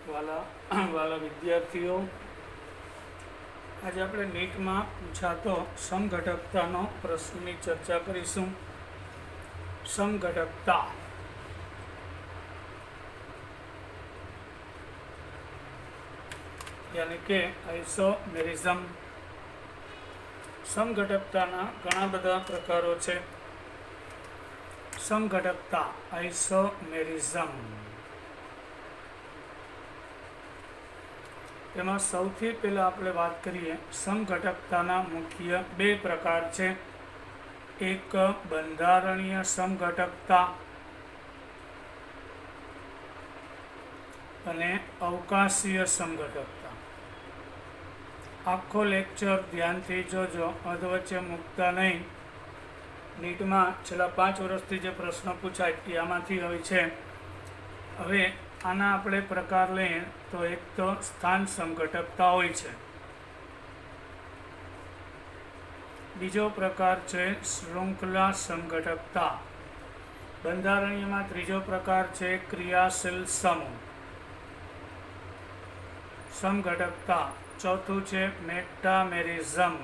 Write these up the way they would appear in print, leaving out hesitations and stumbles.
વાલા વિદ્યાર્થીઓ, આજે આપણે નીટમાં પૂછાતો સમઘટકતાનો પ્રશ્નની ચર્ચા કરીશું. સમઘટકતા યાની કે આઇસોમેરિઝમ. સમઘટકતાના ઘણા બધા પ્રકારો છે. સમઘટકતા આઇસોમેરિઝમ, તેમાં સૌથી પહેલાં આપણે વાત કરીએ, સમઘટકતાના મુખ્ય બે પ્રકાર છે. એક બંધારણીય સમઘટકતા અને અવકાશીય સમઘટકતા. આખો લેક્ચર ધ્યાનથી જોજો, અધવચ્ચે મૂકતા નહીં. નીટમાં છેલ્લા 5 વર્ષથી જે પ્રશ્ન પૂછાય એ આમાંથી હોય છે. હવે આના આપણે પ્રકાર લઈએ તો એક તો સ્થાન સમઘટકતા હોય છે. બીજો પ્રકાર છે શૃંખલા સમઘટકતા. બંધારણીયમાં ત્રીજો પ્રકાર છે ક્રિયાશીલ સમઘટકતા. ચોથું છે મેટામેરિઝમ.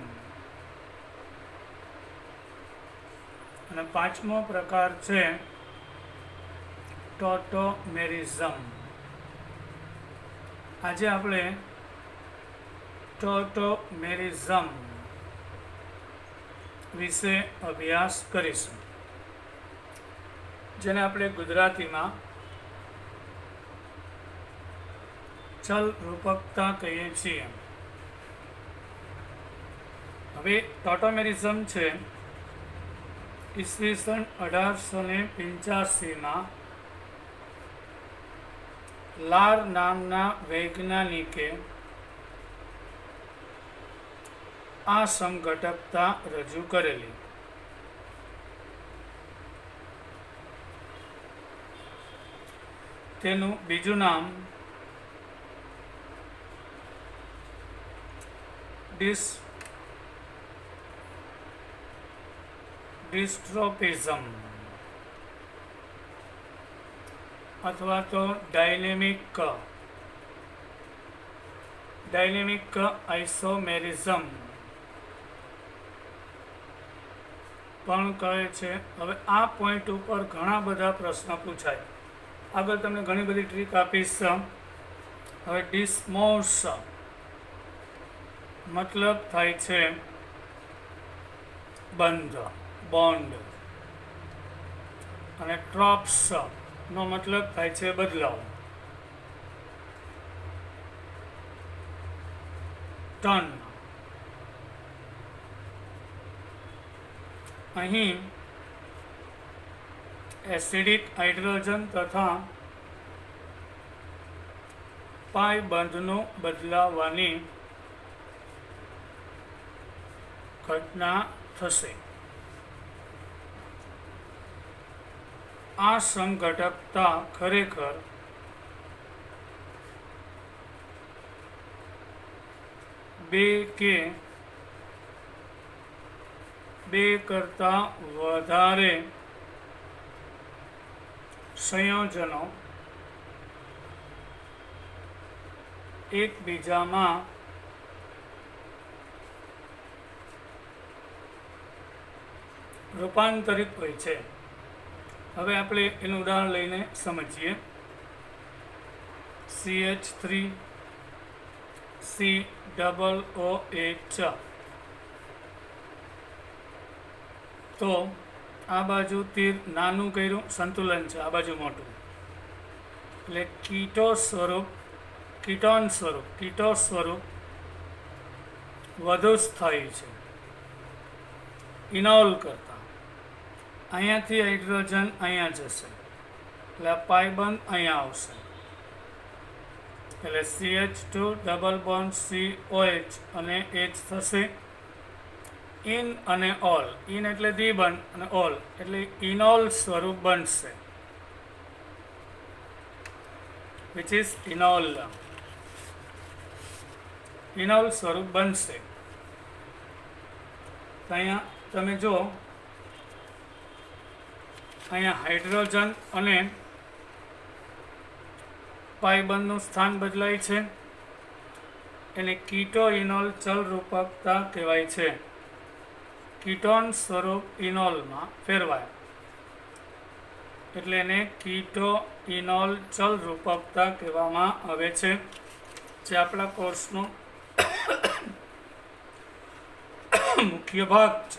અને પાંચમો પ્રકાર છે ટોટોમેરિઝમ. આજે આપણે ટોટોમેરિઝમ વિશે અભ્યાસ કરીશું, જેને આપણે ગુજરાતીમાં ચલ રૂપકતા કહીએ છીએ. હવે ટોટોમેરિઝમ છે ઈસવીસન 1885માં લાર નામના વૈજ્ઞાનિકે આ સમઘટકતા રજૂ કરેલી. તેનું બીજું નામ ડિસ્ટ્રોફિઝમ અથવા તો ડાયનેમિક આઇસોમેરિઝમ પણ કહે છે. હવે આ પોઈન્ટ ઉપર ઘણા બધા પ્રશ્ન પૂછાય. આગળ તમને ઘણી બધી ટ્રીક આપીશ. હવે ડિસ્મોસ મતલબ થાય છે બંધ, બોન્ડ, અને ટ્રોપ્સ નો મતલબ થાય છે બદલાવ. ટન, અહીં એસિડિક હાઇડ્રોજન તથા પાઈ બંધનું બદલાવાની ઘટના થશે. આ સમઘટકતા ખરેખર બે કરતાં વધારે સંયોજનો એકબીજામાં રૂપાંતરિત હોય છે. હવે આપણે એનું ઉદાહરણ લઈને સમજીએ. CH3COOH. તો આ બાજુ તીર નાનું કર્યું, સંતુલન છે, આ બાજુ મોટું, એટલે કીટોન સ્વરૂપ વધુ સ્થાયી છે ઇનોલ કરતાં. અહીંયાથી હાઇડ્રોજન અહીંયા જશે, એટલે આ પાઈ બંધ અહીંયા આવશે, એટલે CH2 ડબલ બોન્ડ COH અને H થશે. ઇન અને ઓલ, ઇન એટલે દ્વિબંધ અને ઓલ એટલે ઇનોલ સ્વરૂપ બનશે, વિચ ઇઝ ઇનોલ સ્વરૂપ બનશે. અહીંયા તમે જો, અહીંયા હાઇડ્રોજન અને પાઇબંધનું સ્થાન બદલાય છે એને કીટો ઇનોલ ચલ રૂપકતા કહેવાય છે. કીટોન સ્વરૂપ ઇનોલમાં ફેરવાય એટલે એને કીટો ઇનોલ ચલ રૂપકતા કહેવામાં આવે છે, જે આપણા કોર્સનો મુખ્ય ભાગ છે.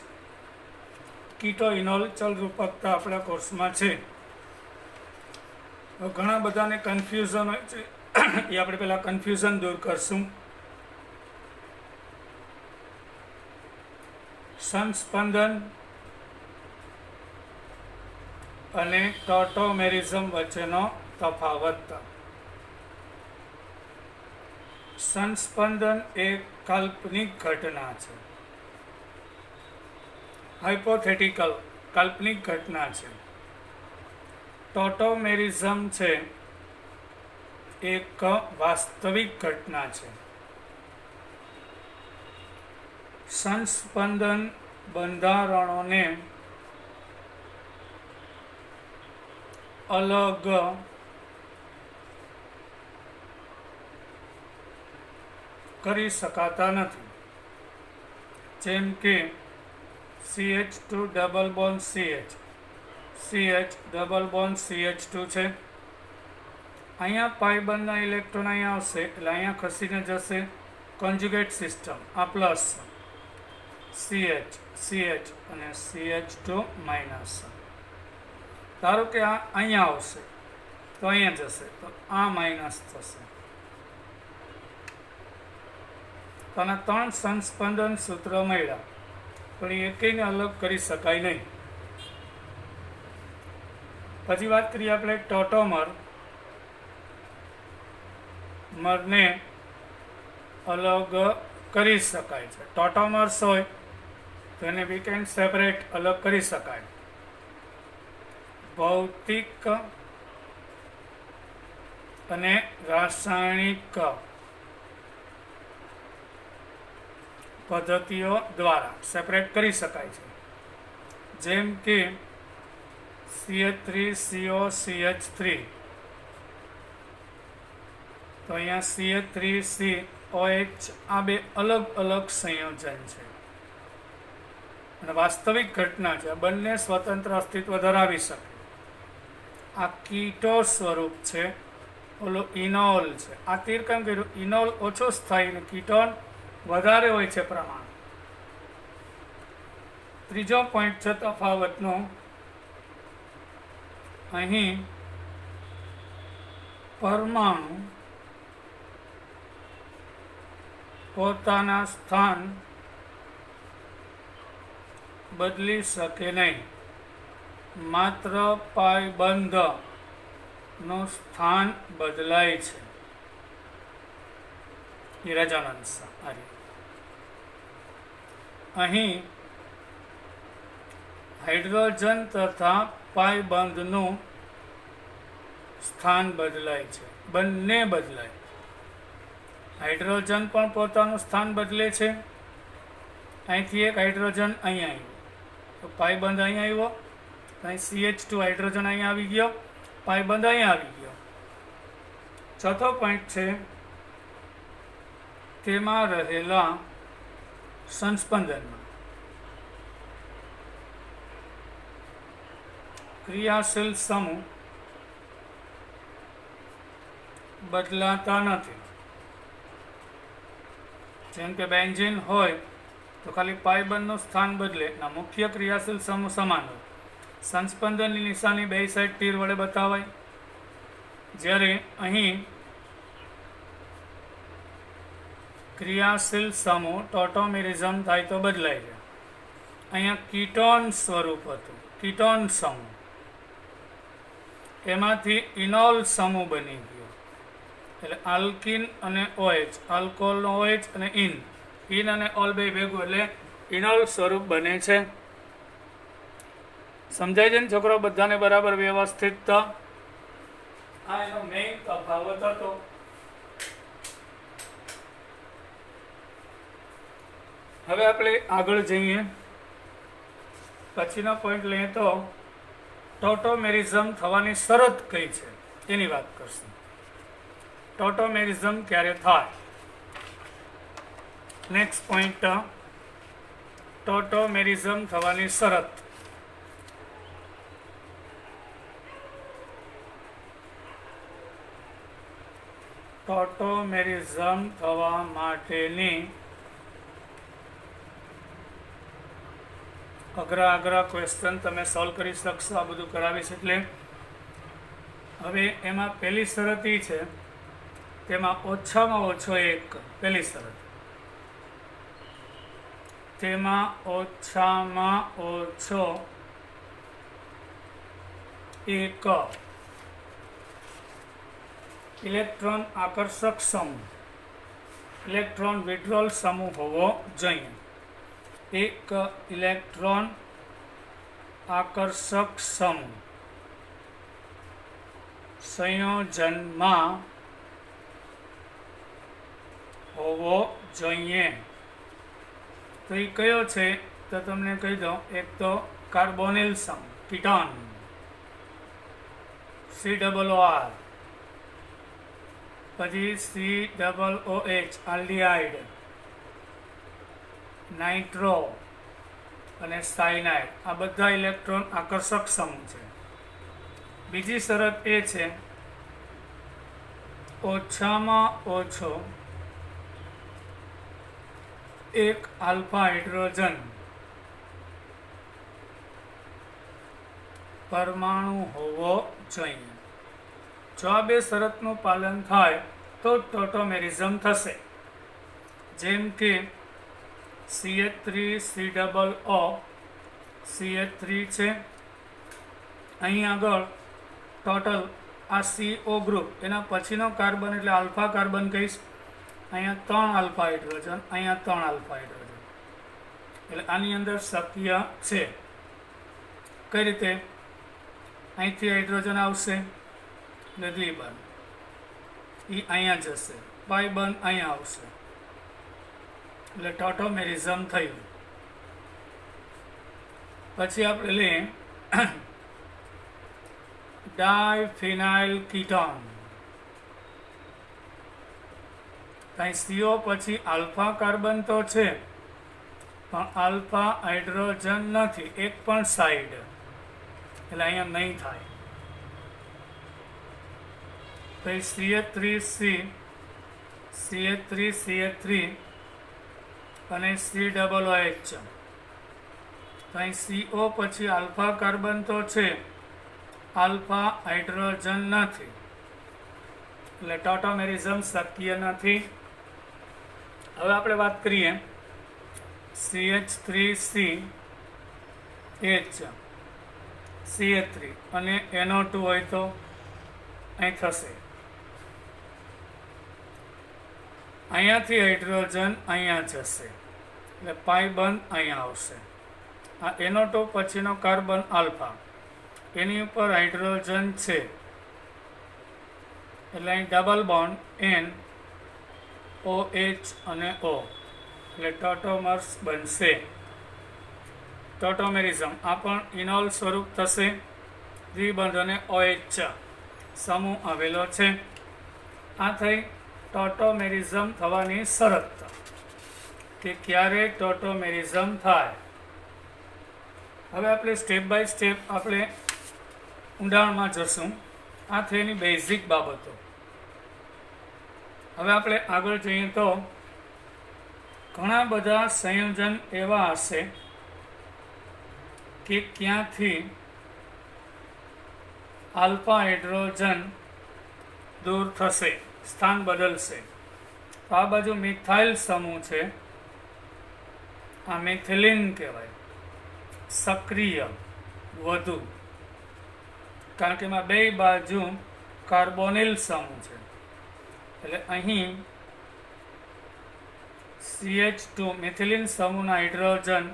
કીટો ઇનોલ ચલ રૂપકતા આપણા કોર્સમાં છે. ઘણા બધાને કન્ફ્યુઝન હોય છે, એ આપણે પહેલાં કન્ફ્યુઝન દૂર કરશું. સંસ્પંદન અને ટોટોમેરિઝમ વચ્ચેનો તફાવત. સંસ્પંદન એ કાલ્પનિક ઘટના છે, હાઇપોથેટિકલ કાલ્પનિક ઘટના છે. ટોટોમેરિઝમ છે એક વાસ્તવિક ઘટના છે. સંસ્પંદન બંધારણોને અલગ કરી શકાતા નથી. જેમ કે CH2 double bond CH, CH double bond CH2 છે. અહીંયા પાઇબંધના ઇલેક્ટ્રોન અહીંયા આવશે એટલે અહીંયા ખસીને જશે કોન્જ્યુગેટ સિસ્ટમ, આ પ્લસ CH CH અને CH2 માઇનસ. ધારો કે આ અહીંયા આવશે તો અહીંયા જશે તો આ માઇનસ થશે. તો આના 3 સંસ્પંદન સૂત્ર મળ્યા, પણ એ એકને અલગ કરી શકાય નહીં. પછી વાત કરીએ આપણે ટોટોમર. મરને અલગ કરી શકાય છે. ટોટોમર્સ હોય તો એને વી કેન સેપરેટ, અલગ કરી શકાય. ભૌતિક અને રાસાયણિક પદ્ધતિઓ દ્વારા સેપરેટ કરી શકાય છે. જેમ કે CH3COCH3, તો અહીંયા CH3COH, આ બે અલગ અલગ સંયોજન છે અને વાસ્તવિક ઘટના છે. આ બંને સ્વતંત્ર અસ્તિત્વ ધરાવી શકે. આ કીટો સ્વરૂપ છે, ઓલો ઇનોલ છે. આ તીર કેમ કર્યું? ઇનોલ ઓછો સ્થાયી અને કીટોન વધારે હોય છે પ્રમાણ. ત્રીજો પોઈન્ટ છે તફાવતનો. અહીં પરમાણુ પોતાના સ્થાન બદલી શકે નહીં, માત્ર પાયબંધનું સ્થાન બદલાય છે. એ રેઝોનન્સ. અહીં હાઇડ્રોજન તથા પાયબંધનું સ્થાન બદલાય છે, બંને બદલાય. હાઇડ્રોજન પણ પોતાનું સ્થાન બદલે છે. અહીંથી એક હાઇડ્રોજન અહીંયા આવ્યો તો પાયબંધ અહીંયા આવ્યો, અહીં CH2 હાઇડ્રોજન અહીંયા આવી ગયો, પાયબંધ અહીંયા આવી ગયો. ચોથો પોઈન્ટ છે તેમાં રહેલા સંસ્પંદનમાં ક્રિયાશીલ સમૂહ બદલાતા નથી. જેમ કે બેન્ઝીન હોય તો ખાલી પાયબંધનું સ્થાન બદલે, ના મુખ્ય ક્રિયાશીલ સમૂહ સમાન હોય. સંસ્પંદનની નિશાની બે સાઈડ તીર વડે બતાવાય. જ્યારે અહીં ક્રિયાશીલ સમૂહ ટોટોમેરિઝમ થાય તો બદલાય છે. અહીંયા કીટોન સ્વરૂપ હતું, કીટોન સમૂહ, એમાંથી ઇનોલ સમૂહ બની ગયો. એટલે આલ્કિન અને OH, આલ્કોહોલનો OH અને ઇન અને ઓલ બે ભેગું એટલે ઇનોલ સ્વરૂપ બને છે. સમજાય છે ને છોકરો બધાને બરાબર વ્યવસ્થિત? આ એનો મેઇન તફાવત હતો. હવે આપણે આગળ જઈએ. પછીનો પોઈન્ટ લઈએ તો ટોટોમેરિઝમ થવાની શરત કઈ છે એની વાત કરશું. ટોટોમેરિઝમ ક્યારે થાય? નેક્સ્ટ પોઈન્ટ, ટોટોમેરિઝમ થવાની શરત. ટોટોમેરિઝમ થવા માટેની અઘરા ક્વેશ્ચન તમે સોલ્વ કરી શકશો. આ બધું કરાવીશ એટલે. હવે એમાં પહેલી શરત એ છે, તેમાં ઓછામાં ઓછો એક, પહેલી શરત, તેમાં ઓછામાં ઓછો એક ઇલેક્ટ્રોન આકર્ષક સમૂહ, ઇલેક્ટ્રોન વિડ્રોલ સમૂહ હોવો જોઈએ. એક ઇલેક્ટ્રોન આકર્ષક સમૂહ સંયોજનમાં હોવો જોઈએ. તો એ કયો છે તો તમને કહી દઉં. એક તો કાર્બોનિલ સમૂહ, કીટોન, COOR, પછી COOH, આલ્ડિહાઇડ, નાઇટ્રો અને સાયનાઇડ. આ બધા ઇલેક્ટ્રોન આકર્ષક સમૂહ છે. બીજી શરત એ છે, ઓછામાં ઓછો એક આલ્ફા હાઇડ્રોજન પરમાણુ હોવો જોઈએ. જો આ બે શરતનું પાલન થાય તો ટોટોમેરિઝમ થશે. જેમ કે CH3COO, CH3 છે. અહીં આગળ ટોટલ આ CO ગ્રુપ, એના પછીનો કાર્બન એટલે આલ્ફા કાર્બન કહીશ. અહીંયા 3 આલ્ફા હાઇડ્રોજન, અહીંયા 3 આલ્ફા હાઇડ્રોજન. એટલે આની અંદર શક્ય છે. કઈ રીતે? અહીંથી હાઇડ્રોજન આવશે એટલે દ્વિબંધ, એ અહીંયા જશે, પાઈ બંધ અહીંયા આવશે, એટલે ટોટોમેરિઝમ થયું. પછી આપણે લઈએ ડાયફિનાઇલ કીટોન. અહીં CO પછી આલ્ફા કાર્બન તો છે, પણ આલ્ફા હાઇડ્રોજન નથી, એક પણ સાઈડ, એટલે અહીંયા નહીં થાય. પછી CH3C, CH3 અને COOH. અહીં CO પછી આલ્ફા કાર્બન તો છે, આલ્ફા હાઇડ્રોજન નથી, એટલે ટોટોમેરિઝમ શક્ય નથી. હવે આપણે વાત કરીએ CH3CH, CH3 અને NO2 હોય તો અહીં થશે. અહીંયાથી હાઇડ્રોજન અહીંયા જશે, એટલે પાઈ બંધ અહીંયા આવશે. આ NO2 પછીનો કાર્બન આલ્ફા, એની ઉપર હાઇડ્રોજન છે, એટલે અહીં ડબલ બોન્ડ N, OH અને O, એટલે ટોટોમર્સ બનશે. ટોટોમેરિઝમ આ પણ ઇનોલ સ્વરૂપ થશે. દ્વિબંધ અને OH સમૂહ આવેલો છે. આ થઈ ટોટોમેરિઝમ થવાની શરત, કે ક્યારે ટોટોમેરિઝમ થાય. હવે આપણે સ્ટેપ બાય સ્ટેપ આપણે ઊંડાણમાં જશું. આ થઈ એની બેઝિક બાબતો. હવે આપણે આગળ જઈએ તો ઘણા બધા સંયોજન એવા હશે કે ક્યાંથી આલ્ફા હાઇડ્રોજન દૂર થશે, સ્થાન બદલશે. તો આ બાજુ મિથાઇલ સમૂહ છે, આ મિથિલિન કહેવાય, સક્રિય વધુ, કારણ કે એમાં બે બાજુ કાર્બોનિલ સમૂહ છે. એટલે અહીં CH2 મિથિલિન સમૂહના હાઇડ્રોજન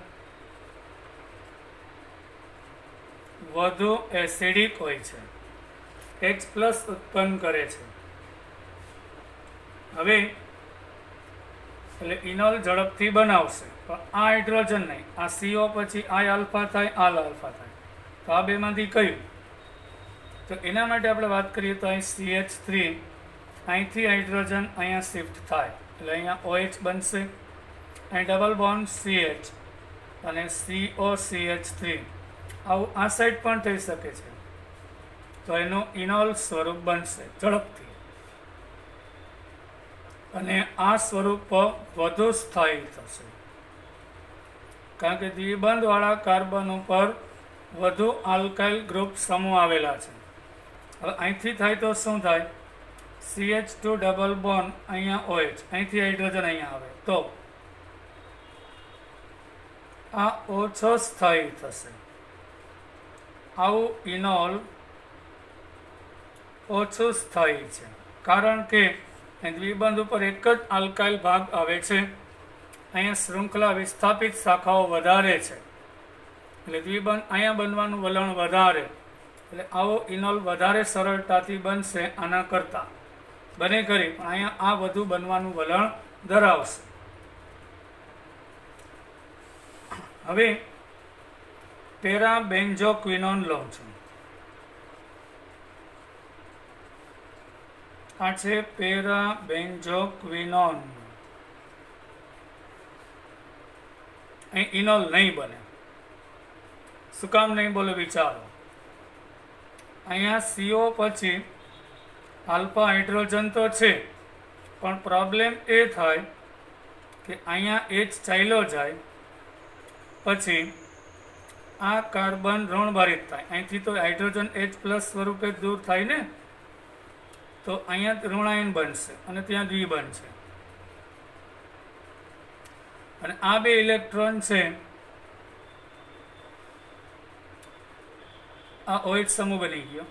વધુ એસિડિક હોય છે, H+ ઉત્પન્ન કરે છે. હવે એટલે ઇનોલ ઝડપથી બનાવશે, પણ આ હાઇડ્રોજન નહીં. આ CO પછી આ આલ્ફા થાય, આ આલ્ફા થાય, તો આ બેમાંથી કયું? તો એના માટે આપણે વાત કરીએ તો અહીં CH3 અહીંથી હાઇડ્રોજન અહીંયા શિફ્ટ થાય એટલે અહીંયા OH બનશે, અહીં ડબલ બોન્ડ CH અને COCH3 આવું આ સાઈડ પણ થઈ શકે છે, તો એનું ઇનોલ સ્વરૂપ બનશે ઝડપથી, અને આ સ્વરૂપ વધુ સ્થાયી થશે કારણ કે દ્વિબંધવાળા કાર્બન ઉપર વધુ આલ્કાઇલ ગ્રુપ સમૂહ આવેલા છે. હવે અહીંથી થાય તો શું થાય, CH2 ડબલ બોન્ડ અહીંયા OH, અહીંથી હાઇડ્રોજન અહીંયા આવે તો આ ઓછો સ્થાયી થશે. આવું ઇનોલ ઓછું સ્થાયી છે કારણ કે દ્વિબંધ ઉપર એક જ આલ્કાઇલ ભાગ આવે છે, અહીંયા શૃંખલા વિસ્થાપિત શાખાઓ વધારે છે એટલે દ્વિબંધ અહીંયા બનવાનું વલણ વધારે, એટલે આવો ઇનોલ વધારે સરળતાથી બનશે આના કરતાં, બને કરી પણ અહીંયા આ વધુ બનવાનું વલણ ધરાવશે. હવે પેરાબેન્ઝોક્વિનોન લઉં છું. આ છે પેરાબેન્ઝોક્વિનોન. અહીં ઇનોલ નહીં બને. શું કામ નહીં બોલે વિચારો. અહીંયા CO પછી આલ્ફા હાઇડ્રોજન તો છે, પણ પ્રોબ્લેમ એ થાય કે અહીંયા H ચાલ્યો જાય પછી આ કાર્બન ઋણભારિત થાય, અહીંથી તો હાઇડ્રોજન H+ સ્વરૂપે દૂર થાય ને, તો અહીંયા ઋણાયન બનશે અને ત્યાં દ્વિબંધ છે, અને આ બે ઇલેક્ટ્રોન છે આ OH સમૂહ બની ગયો,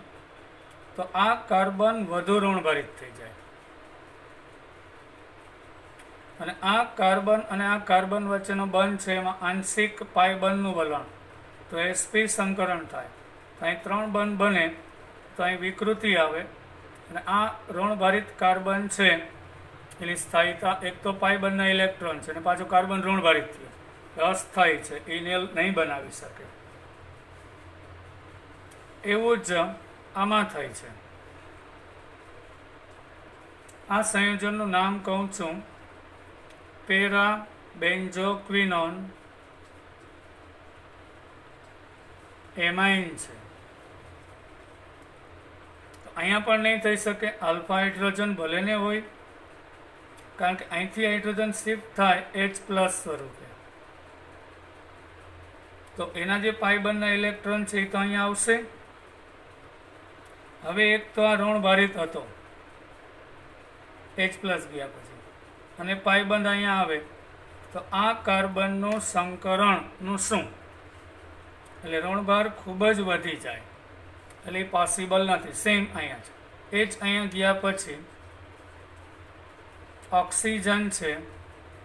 તો આ કાર્બન વધુ ઋણભારિત થઈ જાય, અને આ કાર્બન અને આ કાર્બન વચ્ચેનો બંધ છે એમાં આંશિક પાઈ બંધનું વલણ, તો sp સંકરણ થાય, તો અહીં 3 બંધ બને તો અહીં વિકૃતિ આવે, અને આ ઋણભારિત કાર્બન છે એની સ્થાયીતા, એક તો પાઈ બંધના ઇલેક્ટ્રોન છે અને પાછું કાર્બન ઋણભારિત થયું, અસ્થાયી છે, ઇનેલ નહીં બનાવી શકે. એવું જ આમાં થાય છે. આ સંયોજનનું નામ કહું છું પેરાબેન્ઝોક્વિનોન એમાઇન છે. અહીંયા પણ નહીં થઈ શકે, આલ્ફા હાઇડ્રોજન ભલે ને હોય કારણ કે અહીંથી હાઇડ્રોજન શિફ્ટ થાય H+ સ્વરૂપે, તો એના જે પાઈ બંધના ઇલેક્ટ્રોન છે એ તો અહીંયા આવશે. હવે એક તો આ ઋણભારિત હતો H+ ગયા પછી, અને પાઈ બંધ અહીંયા આવે તો આ કાર્બનનું સંકરણનું શું, એટલે ઋણભાર ખૂબ જ વધી જાય, એટલે એ પોસિબલ નથી. સેમ અહીંયા છે, H અહીંયા ગયા પછી ઓક્સિજન છે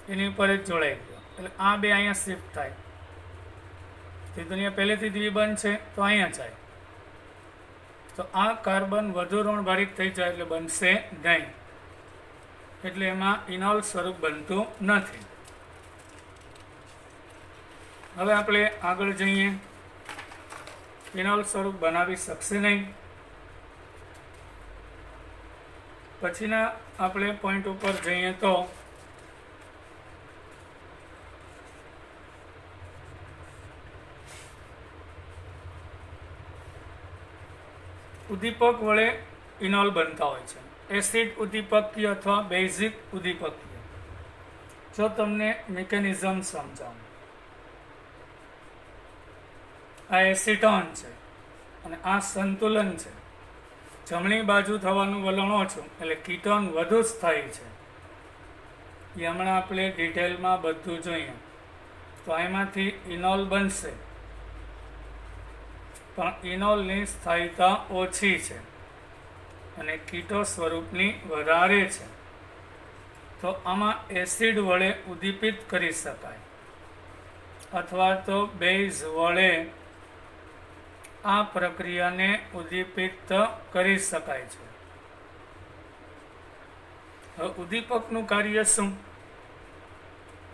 એની ઉપર જ જોડાઈ ગયો, એટલે આ બે અહીંયા શિફ્ટ થાય, તે દુનિયા પહેલેથી દ્વિબંધ છે તો અહીંયા જાય, તો આ કાર્બન વધુ ઋણભારિત થઈ જાય એટલે બનશે નહીં, એટલે એમાં ઇનોલ સ્વરૂપ બનતું નથી. હવે આપણે આગળ જઈએ. ઇનોલ સ્વરૂપ બનાવી શકશે નહીં. પછીના આપણે પોઈન્ટ ઉપર જઈએ તો ઉદ્દીપક વડે ઇનોલ બનતા હોય છે. એસિડ ઉદ્દીપકીય અથવા બેઝિક ઉદ્દીપકીય. જો તમને મિકેનિઝમ સમજાવું, આ એસિટોન છે અને આ સંતુલન છે. જમણી બાજુ થવાનું વલણ ઓછું એટલે કીટોન વધુ સ્થાયી છે. એ હમણાં આપણે ડિટેલમાં બધું જોઈએ. તો એમાંથી ઇનોલ બનશે, પણ ઇનોલની સ્થાયીતા ઓછી છે અને કીટો સ્વરૂપની વધારે છે. તો આમાં એસિડ વડે ઉદ્દીપિત કરી શકાય અથવા તો બેઝ વડે આ પ્રક્રિયાને ઉદ્દીપિત કરી શકાય છે. હવે ઉદ્દીપકનું કાર્ય શું?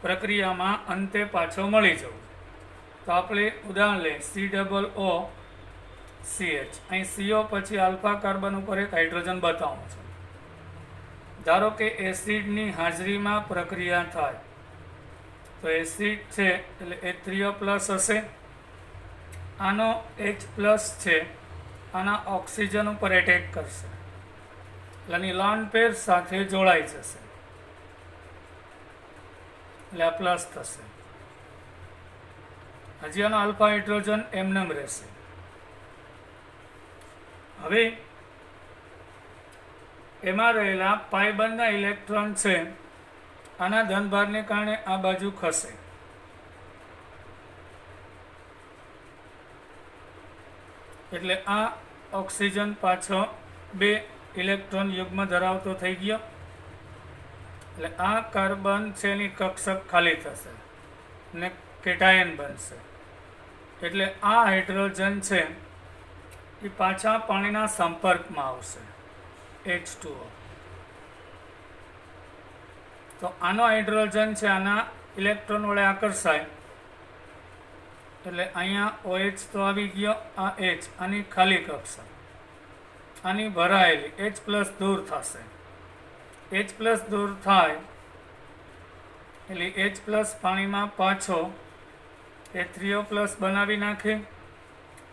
પ્રક્રિયામાં અંતે પાછો મળી જવું. તો આપણે ઉદાહરણ લઈએ, COOCH. અહીં CO પછી આલ્ફા કાર્બન ઉપર એક હાઇડ્રોજન બતાવું છું. ધારો કે એસિડની હાજરીમાં પ્રક્રિયા થાય તો એસિડ છે એટલે H3O+ હશે, આનો H+ છે આના ઓક્સિજન ઉપર એટેક કરશે એટલે લોન પેર સાથે જોડાઈ જશે એટલે આ પ્લસ થશે. હજી આનો આલ્ફા હાઇડ્રોજન એમનેમ રહેશે. હવે એમાં રહેલા પાઈ બંધના ઇલેક્ટ્રોન છે આના ધનભારને કારણે આ બાજુ ખસે એટલે આ ઓક્સિજન પાછો 2 ઇલેક્ટ્રોન યુગ્મ ધરાવતો થઈ ગયો એટલે આ કાર્બન છે એની કક્ષક ખાલી થશે અને કેટાયન બનશે એટલે આ હાઇડ્રોજન છે એ પાછા પાણીના સંપર્કમાં આવશે H2O. તો આનો હાઇડ્રોજન છે આના ઇલેક્ટ્રોન વડે આકર્ષાય એટલે અહીંયા OH તો આવી ગયો, આ H આની ખાલી કક્ષક, આની ભરાયેલી H+ દૂર થશે. H+ દૂર થાય એટલે H+ પાણીમાં પાછો H3O+ બનાવી નાખે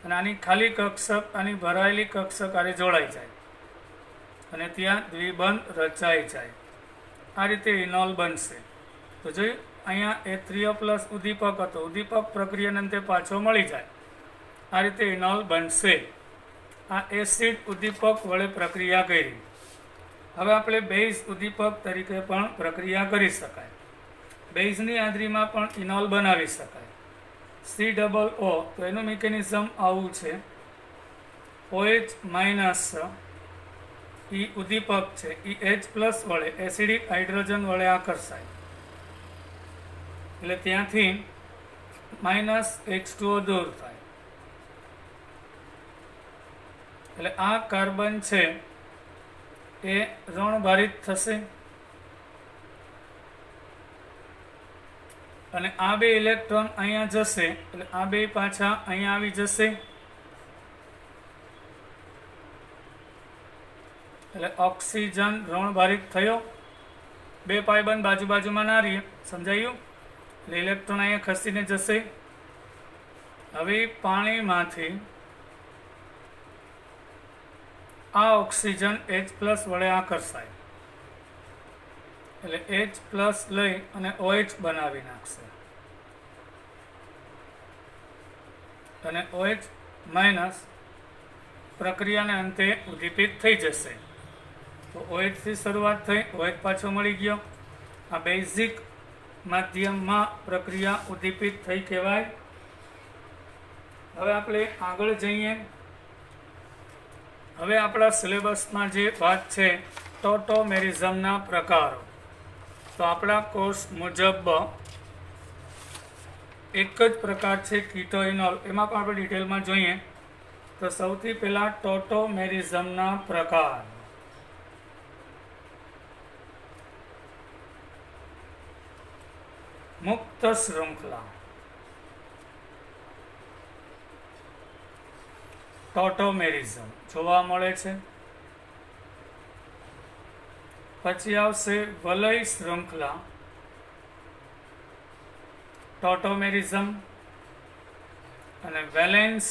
અને આની ખાલી કક્ષક આની ભરાયેલી કક્ષક આરે જોડાઈ જાય અને ત્યાં દ્વિબંધ રચાઈ જાય. આ રીતે ઇનોલ બનશે. તો જોયું અહીંયા H3O+ ઉદ્દીપક હતો, ઉદ્દીપક પ્રક્રિયાને અંતે પાછો મળી જાય. આ રીતે ઇનોલ બનશે. આ એસિડ ઉદ્દીપક વડે પ્રક્રિયા કરી. હવે આપણે બેઝ ઉદ્દીપક તરીકે પણ પ્રક્રિયા કરી શકાય. બેઝની હાજરીમાં પણ ઇનોલ બનાવી શકાય. COO તો એનું મિકેનિઝમ આવું છે, OH- એ ઉદ્દીપક છે એ H+ વડે એસિડિક હાઇડ્રોજન વડે આકર્ષાય એટલે ત્યાંથી -H2O દૂર થાય એટલે આ કાર્બન છે એ ઋણભારિત થશે અને આ 2 ઇલેક્ટ્રોન અહીંયા જશે એટલે આ 2 પાછા અહીંયા આવી જશે એટલે ઓક્સિજન ઋણભારિત થયો. 2 પાઇબંધ બાજુ બાજુમાં ના રહીએ, સમજાયું? એટલે ઇલેક્ટ્રોન અહીંયા ખસીને જશે. હવે પાણીમાંથી આ ઓક્સિજન H+ વડે આકર્ષાય એટલે H+ લઈ અને OH બનાવી નાખશે અને OH- પ્રક્રિયાને અંતે ઉદ્દીપિત થઈ જશે. તો OH થી શરૂઆત થઈ, OH પાછો મળી ગયો. આ બેઝિક માધ્યમમાં પ્રક્રિયા ઉદ્દીપિત થઈ કહેવાય. હવે આપણે આગળ જઈએ. હવે આપણા સિલેબસમાં જે વાત છે ટોટોમેરિઝમના પ્રકારો, તો આપણા કોર્સ મુજબ એક જ પ્રકાર છે કીટોઇનોલ, એમાં પણ આપણે ડિટેલમાં જોઈએ. તો સૌથી પહેલાં ટોટોમેરિઝમના પ્રકાર. મુક્ત શૃંખલા ટોટોમેરિઝમ જોવા મળે છે. પછી આવશે વલય શૃંખલા ટોટોમેરિઝમ અને વેલેન્સ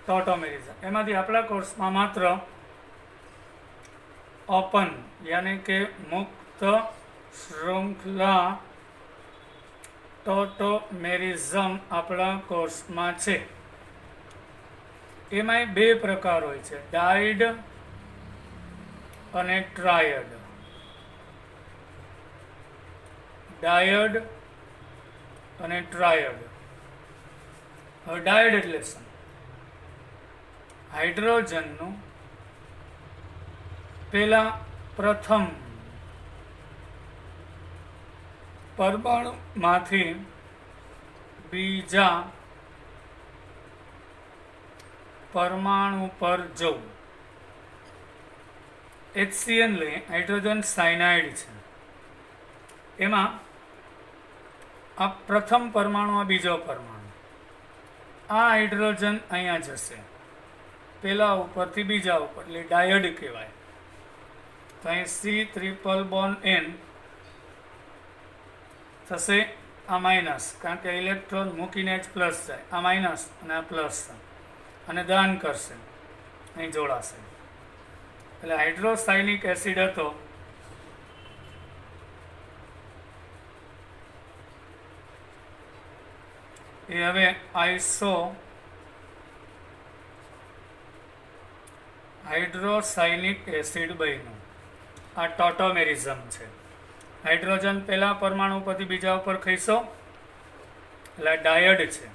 ટોટોમેરિઝમ. એમાંથી આપણા કોર્સમાં માત્ર ઓપન યાની કે મુક્ત શૃંખલા ટોટોમેરિઝમ આપણા કોર્સમાં છે. એમાંય 2 પ્રકાર હોય છે, ડાયડ અને ટ્રાયડ. ડાયડ અને ટ્રાયડ. હવે ડાયડ એટલે શું? હાઇડ્રોજનનું પ્રથમ પરમાણુમાંથી બીજા પરમાણુ પર જવું. HCN લઈ, હાઇડ્રોજન સાયનાઇડ છે, એમાં આ પ્રથમ પરમાણુ, આ બીજો પરમાણુ, આ હાઇડ્રોજન અહીંયા જશે પહેલા ઉપરથી બીજા ઉપર એટલે ડાયડ કહેવાય. તો અહીં સી ટ્રિપલ બોન્ડ એન થશે આ માઇનસ, કારણ કે ઇલેક્ટ્રોન મૂકીને જ પ્લસ જાય, આ માઇનસ અને આ પ્લસ અને દાન કરશે, અહીં જોડાશે. એટલે હાઇડ્રોસાયનિક એસિડ હતો એ હવે હાઇડ્રોસાયનિક એસિડ બન્યું. આ ટોટોમેરિઝમ છે. હાઇડ્રોજન પહેલા પરમાણુ પરથી બીજા ઉપર ખઈશો એટલે ડાયડ છે.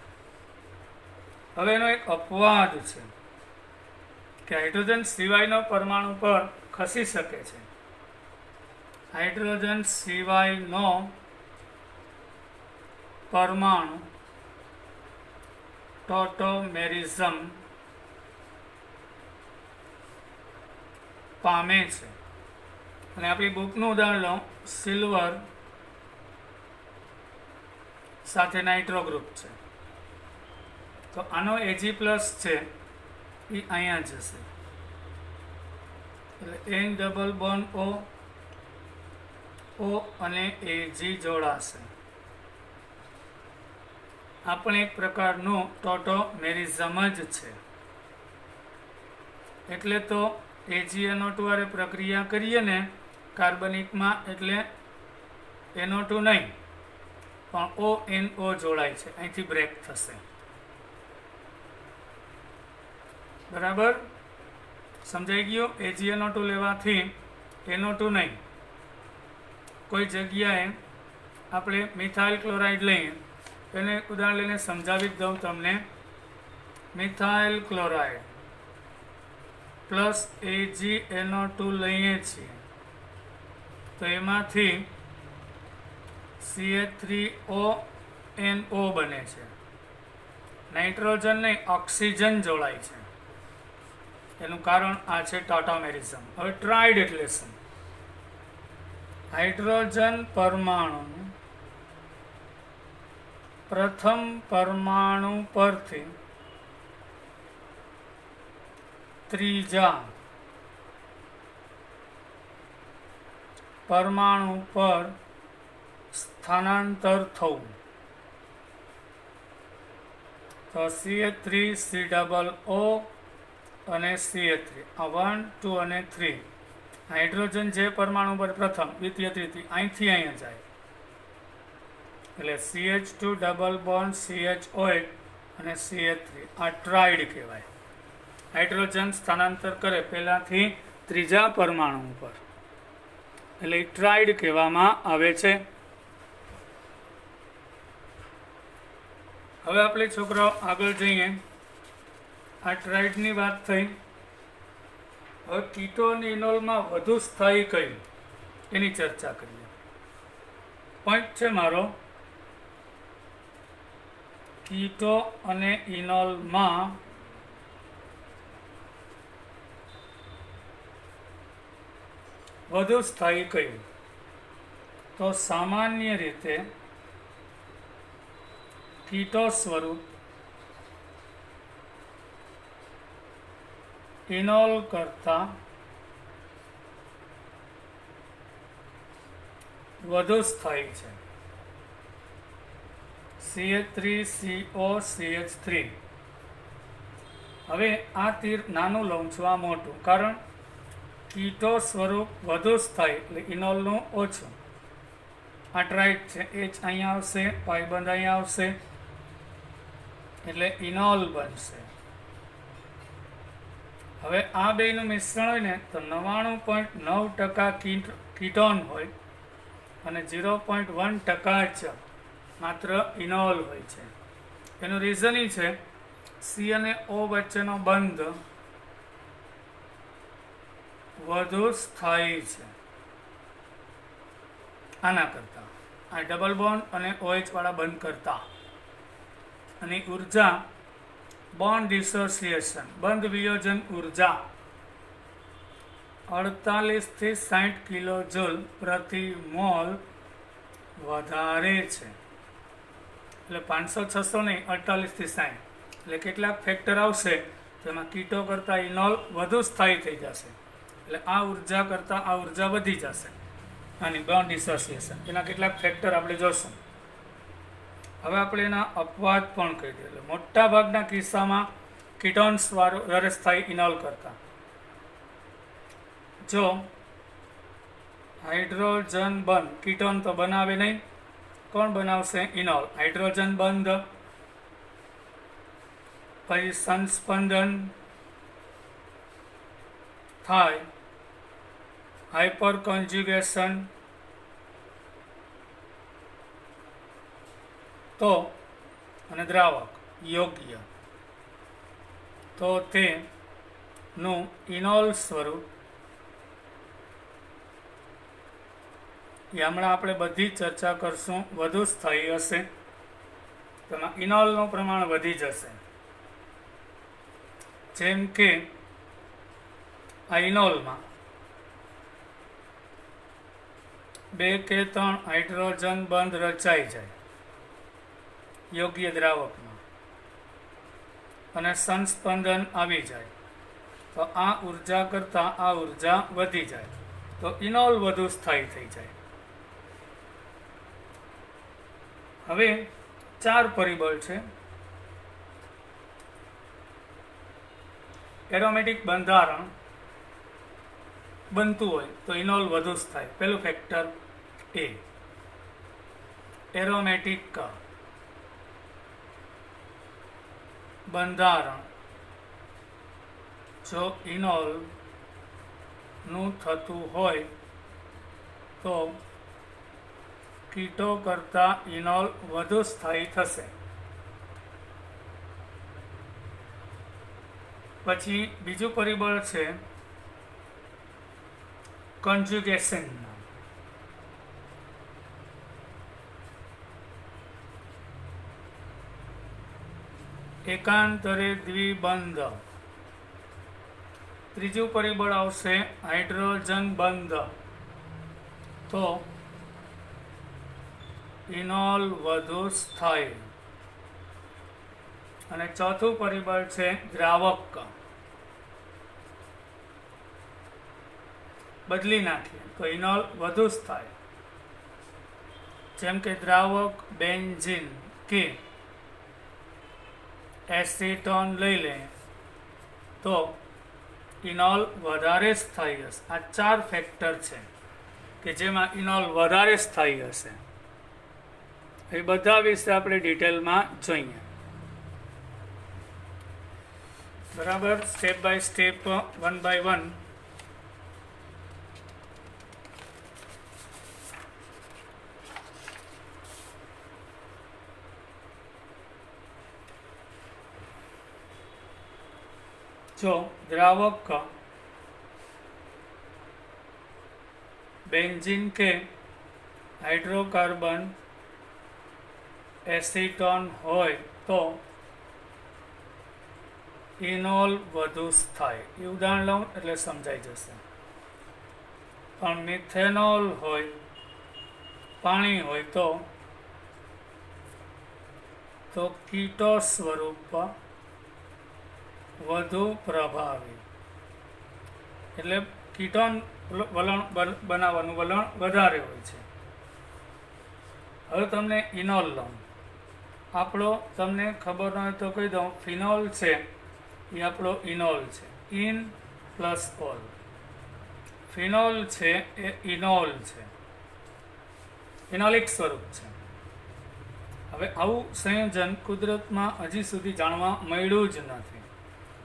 હવે એનો એક અપવાદ છે કે હાઇડ્રોજન સિવાયનો પરમાણુ પર ખસી શકે છે. હાઇડ્રોજન સિવાયનો પરમાણુ ટોટોમેરિઝમ પામે છે. અને આપણી બુકનું ઉદાહરણ લો, સિલ્વર સાથે નાઇટ્રો ગ્રુપ છે, તો આનો Ag+ છે એ અહીંયા જશે, એટલે N ડબલ બોન્ડ O અને Ag જોડાશે. આ પણ એક પ્રકારનું ટોટોમેરિઝમ જ છે. એટલે તો AgNO2 વાળે પ્રક્રિયા કરીએ ને કાર્બનિકમાં, એટલે NO2 નહીં પણ ONO જોડાય છે, અહીંથી બ્રેક થશે. બરાબર સમજાઈ ગયું? AgNO2 લેવાથી NO2 નહીં, કોઈ જગ્યાએ આપણે મિથાઇલ ક્લોરાઇડ લઈએ, એને ઉદાહરણ લઈને સમજાવી જ દઉં તમને. મિથાઇલ ક્લોરાઇડ પ્લસ AgNO2 લઈએ છીએ તો એમાંથી CH3ONO બને છે. નાઇટ્રોજન નહીં, ઓક્સિજન જોડાય છે. એનું કારણ આ છે ટોટોમેરિઝમ. હવે ટ્રાઇડ એટલે શું? હાઇડ્રોજન પરમાણુ પ્રથમ પરમાણુ પરથી ત્રીજા પરમાણુ પર સ્થાનાંતર થવું. તો CH3COO અને CH3 આ 1, 2 અને 3 હાઇડ્રોજન જે પરમાણુ પર પ્રથમ, દ્વિતીય, તૃતીય અહીંથી અહીંયા જાય એટલે CH2 double bond CH OH અને CH3 આ ટ્રાઇડ કહેવાય. હાઇડ્રોજન સ્થાનાંતર કરે પહેલાથી ત્રીજા પરમાણુ ઉપર, એટલે ટ્રાઇડ કહેવામાં આવે છે. હવે આપણે છોકરાઓ આગળ જઈએ. આ ટ્રાઇડની વાત થઈ. હવે કીટો અને ઇનોલમાં વધુ સ્થાયી કયું એની ચર્ચા કરીએ. પોઈન્ટ છે મારો, કીટો અને ઇનોલમાં વધુ સ્થાયી કયું? તો સામાન્ય રીતે કીટો સ્વરૂપ ઇનોલ કરતા વધુ સ્થાયી છે. CH3CO CH3. હવે આ તીર નાનું લઉં છું, આ મોટું, કારણ કીટો સ્વરૂપ વધુ સ્થાયી એટલે ઇનોલનું ઓછું. આ ટ્રાઇડ છે, H અહીંયા આવશે, પાઇબંધ અહીંયા આવશે, એટલે ઇનોલ બનશે. હવે આ બેનું મિશ્રણ હોય ને તો 99.9% કીટોન હોય અને 0.1% જ માત્ર ઇનોલ હોય છે. એનું રીઝન એ છે સી અને ઓ વચ્ચેનો બંધ વધુ સ્થાયી છે આના કરતાં, આ ડબલ બોન્ડ અને OH વાળા બંધ કરતા. અને ઉર્જા બોન્ડ ડિસોસિએશન બંધ વિયોજન ઉર્જા 48 થી 60 કિલોજૂલ પ્રતિ મોલ વધારે છે. એટલે 500-600 નહીં, 48 થી 60. એટલે કેટલાક ફેક્ટર આવશે તો એમાં કીટો કરતાં ઇનોલ વધુ સ્થાયી થઈ જશે. એટલે આ ઉર્જા કરતાં આ ઉર્જા વધી જશે આની બોન્ડ ડિસોસિએશન. એના કેટલાક ફેક્ટર આપણે જોશું. હવે આપણે એના અપવાદ પણ કહી દઈએ. એટલે મોટા ભાગના કિસ્સામાં કીટોન્સ વધારે સ્થાયી ઇનોલ કરતા. જો હાઇડ્રોજન બંધ કીટોન તો બનાવે નહીં, કોણ બનાવશે? ઇનોલ. હાઇડ્રોજન બંધ, પછી સંસ્પંદન થાય, હાઇપર કોન્જ્યુગેશન, તો અને દ્રાવક યોગ્ય તો તેનું ઇનોલ સ્વરૂપ એ હમણાં આપણે બધી જ ચર્ચા કરશું વધુ સ્થાયી હશે. તેમાં ઇનોલનું પ્રમાણ વધી જશે. જેમ કે આ ઇનોલમાં 2 કે 3 હાઇડ્રોજન બંધ રચાઈ જાય યોગ્ય દ્રાવકમાં અને સંસ્પંદન આવી જાય તો આ ઉર્જા કરતાં આ ઉર્જા વધી જાય તો ઇનોલ વધુ સ્થાયી થઈ જાય. હવે 4 પરિબળ છે. એરોમેટિક બંધારણ બનતું હોય તો ઇનોલ વધુ થાય. પહેલું ફેક્ટર એ એરોમેટિક બંધારણ જો ઇનોલનું થતું હોય તો કીટો કરતાં ઇનોલ વધુ સ્થાયી થશે. પછી બીજું પરિબળ છે કોન્જ્યુગેશન. એકાંતરે દ્વિબંધ. ત્રીજું પરિબળ આવશે હાઇડ્રોજન બંધ તો ઇનોલ વધુ સ્થાયી. અને ચોથું પરિબળ છે દ્રાવક. બદલી નાખીએ તો ઇનોલ વધુ સ્થાયી. જેમ કે દ્રાવક બેન્ઝીન કે એસિટોન લઈ લે તો ઇનોલ વધારે સ્થાયી હશે. આ 4 ફેક્ટર છે કે જેમાં ઇનોલ વધારે સ્થાયી હશે. એ બધા વિશે આપણે ડિટેલમાં જોઈએ. બરાબર, સ્ટેપ બાય સ્ટેપ, 1 by 1. જો દ્રાવક બેન્ઝીન કે હાઇડ્રોકાર્બન એસિટોન હોય તો ઇનોલ વધુ સ્થાયી. એ ઉદાહરણ લઉં એટલે સમજાઈ જશે. પણ મિથેનોલ હોય, પાણી હોય તો કીટો સ્વરૂપ વધુ પ્રભાવી. એટલે કીટોન વલણ બનાવવાનું વલણ વધારે હોય છે. હવે તમને ઇનોલ લઉં. આપણો તમને ખબર ન હોય તો કહી દઉં, ફિનોલ છે એ આપણો ઇનોલ છે. In plus all. ફિનોલ છે એ ઇનોલ છે, ઇનોલિક સ્વરૂપ છે. હવે આવું સંયોજન કુદરતમાં હજી સુધી જાણવા મળ્યું જ નથી.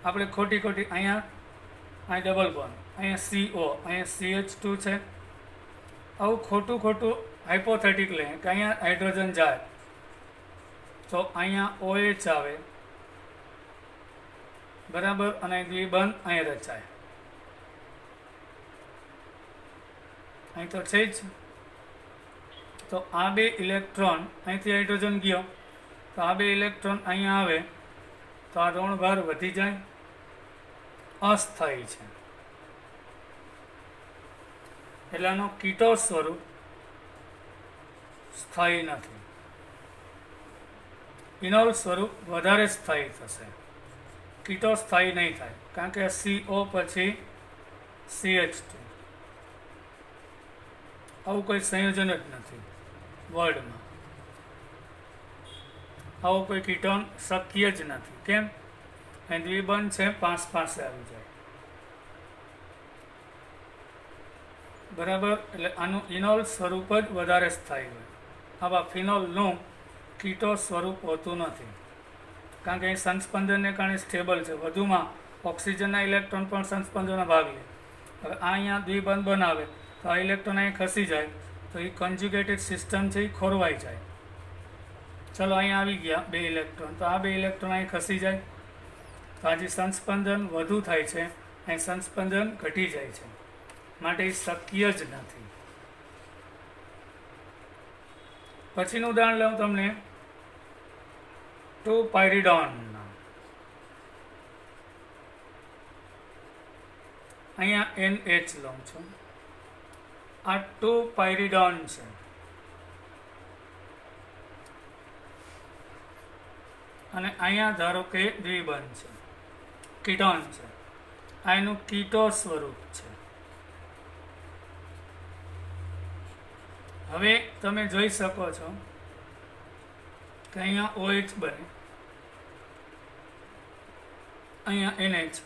આપણે ખોટી અહીંયા ડબલ બોન્ડ, અહીંયા CO, અહીંયા CH2 છે. આવું ખોટું હાઇપોથેટિક લે કે અહીંયા હાઇડ્રોજન જાય તો અહીંયા OH આવે, બરાબર, અને દ્વિબંધ અહીં રચાય. અહીં તો છે જ. તો આ 2 ઇલેક્ટ્રોન અહીંથી હાઇડ્રોજન ગયો તો આ 2 ઇલેક્ટ્રોન અહીંયા આવે તો આ ઋણભાર વધી જાય, અસ્થાયી છે. એટલે આનો કીટો સ્વરૂપ સ્થાયી નથી. ઇનોલ સ્વરૂપ વધારે સ્થાયી થશે, કીટો સ્થાયી નહીં થાય. કારણ કે CO પછી CH2. આવું કોઈ સંયોજન જ નથી વર્લ્ડમાં. આવો કોઈ કીટોન શક્ય જ નથી. કેમ? અહીં દ્વિબંધ છે, પાસે આવી જાય. બરાબર. એટલે આનું ઇનોલ સ્વરૂપ જ વધારે સ્થાયી હોય. આવા ફિનોલનું કીટો સ્વરૂપ હોતું નથી, કારણ કે અહીં સંસ્પંદનને કારણે સ્ટેબલ છે. વધુમાં ઓક્સિજનના ઇલેક્ટ્રોન પણ સંસ્પંદનનો ભાગ લે. હવે આ અહીંયા દ્વિબંધ બનાવે તો આ ઇલેક્ટ્રોન અહીં ખસી જાય તો એ કન્જ્યુગેટેડ સિસ્ટમ છે એ ખોરવાઈ જાય. ચલો અહીંયા આવી ગયા 2 ઇલેક્ટ્રોન, તો આ 2 ઇલેક્ટ્રોન અહીં ખસી જાય તો આજે સંસ્પંદન વધુ થાય છે, અહીં સંસ્પંદન ઘટી જાય છે. માટે એ શક્ય જ નથી. પછીનું ઉદાહરણ લઉં તમને 2 પાયરિડોન. અહીંયા NH લઉં છું. આ 2 પાયરિડોન છે. અને અહીંયા ધારો કે દ્વિબંધ છે, કીટોન છે. આ એનું કીટો સ્વરૂપ છે. હવે તમે જોઈ શકો છો કે અહીંયા OH બને, અહીંયા NH.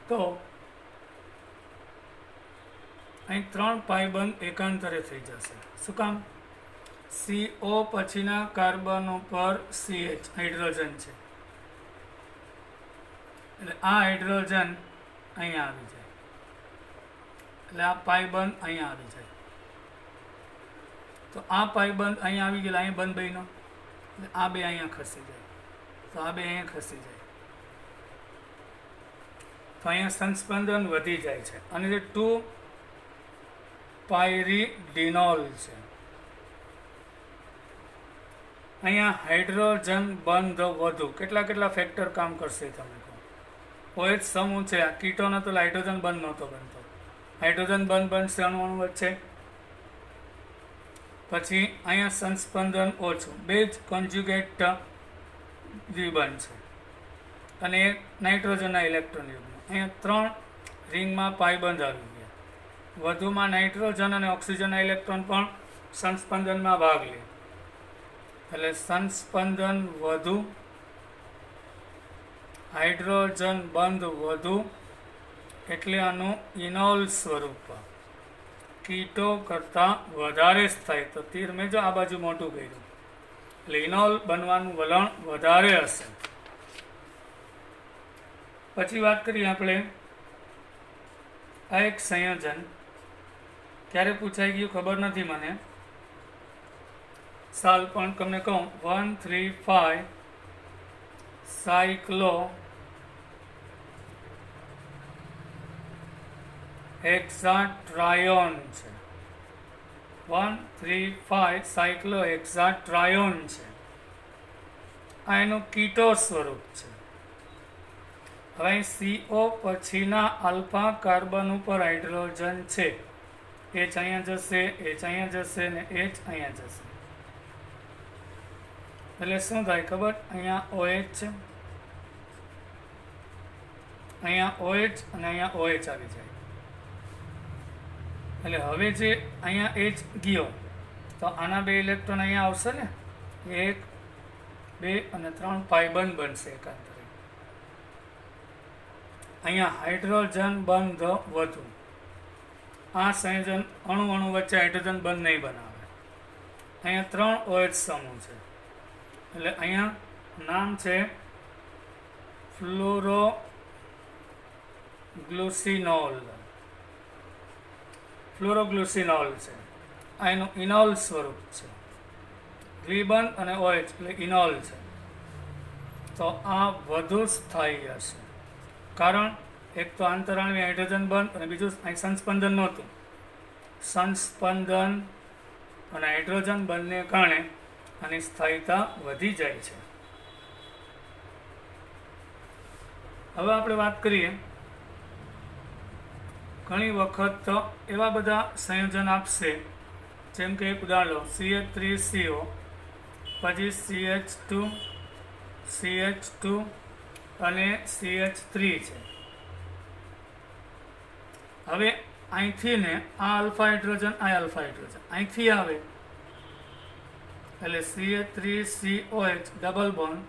તો અહીં 3 પાયબંધ એકાંતરે થઈ જશે. શું કામ? CO પછીના કાર્બન ઉપર CH હાઇડ્રોજન છે, એટલે આ હાઇડ્રોજન અહીંયા આવી જાય, એટલે આ પાયબંધ અહીંયા આવી જાય. તો આ પાયબંધ અહીંયા આવી ગયેલા, અહીંયા બંધ બન્યો, એટલે આ 2 અહીંયા ખસી જાય, તો આ 2 અહીંયા ખસી જાય, તો અહીંયા સંસ્પંદન વધી જાય છે. અને જે 2 પાયરિડિનોલ છે, અહીંયા હાઇડ્રોજન બંધ વધુ. કેટલા ફેક્ટર કામ કરશે તમે કહો? OH સમૂહ છે, આ કીટોન હતો, હાઇડ્રોજન બંધ નહોતો બનતો. હાઇડ્રોજન બંધ બનશે અણુ વચ્ચે. પછી અહીંયા સંસ્પંદન ઓછું, 2 જ કોન્જ્યુગેટ દ્વિબંધ છે અને એક નાઇટ્રોજનના ઇલેક્ટ્રોન યુગ્મ. અહીંયા 3 રિંગમાં પાયબંધ આવી ગયા. વધુમાં નાઇટ્રોજન અને ઓક્સિજનના ઇલેક્ટ્રોન પણ સંસ્પંદનમાં ભાગ લે, એટલે સંસ્પંદન વધુ, હાઇડ્રોજન બંધ વધુ, એટલે આનું ઇનોલ સ્વરૂપ કીટો કરતાં વધારે થાય. તો તીર મેં જો આ બાજુ મોટું કર્યું, એટલે ઇનોલ બનવાનું વલણ વધારે હશે. પછી વાત કરીએ આપણે આ એક સંયોજન ક્યારે પૂછાઈ ગયું ખબર નથી મને, સાલ પણ તમને કહું. 1,3,5 સાયક્લો હેક્સાટ્રાયોન છે. 1,3,5 સાયક્લો હેક્સાટ્રાયોન છે. આ એનું કીટો સ્વરૂપ છે. હવે CO પછીના આલ્ફા કાર્બન ઉપર હાઇડ્રોજન છે. H અહીંયા જશે, H અહીંયા જશે ને H અહીંયા જશે. એટલે શું થાય ખબર? અહીંયા OH છે, અહીંયા OH અને અહીંયા OH આવી જાય. એટલે હવે જે અહીંયા H ગયો તો આના 2 ઇલેક્ટ્રોન અહીંયા આવશે ને, 1, 2 અને 3 પાયબંધ બનશે એકાંતરે. અહીંયા હાઇડ્રોજન બંધ વધુ. આ સંયોજન અણુ વચ્ચે હાઇડ્રોજન બંધ નહીં બનાવે. અહીંયા 3 OH સમૂહ છે, એટલે અહીંયા નામ છે ફ્લોરોગ્લુસિનોલ. ફ્લોરોગ્લુસિનોલ છે. આ એનું ઇનોલ સ્વરૂપ છે. દ્વિબંધ અને OH એટલે ઇનોલ છે. તો આ વધુ સ્થાયી હશે, કારણ એક તો આંતરાણવી હાઇડ્રોજન બંધ અને બીજું અહીં સંસ્પંદન નહોતું. સંસ્પંદન અને હાઇડ્રોજન બંધને કારણે આની સ્થાયીતા વધી જાય છે. હવે આપણે વાત કરીએ, ઘણી વખત એવા બધા સંયોજન આપશે, જેમ કે એક ઉદાહરણ લો, CH3CO પછી CH2 અને CH3 છે. હવે અહીંથી ને આ આલ્ફા હાઇડ્રોજન આ આલ્ફા હાઇડ્રોજન અહીંથી આવે એટલે CH3COH ડબલ બોન્ડ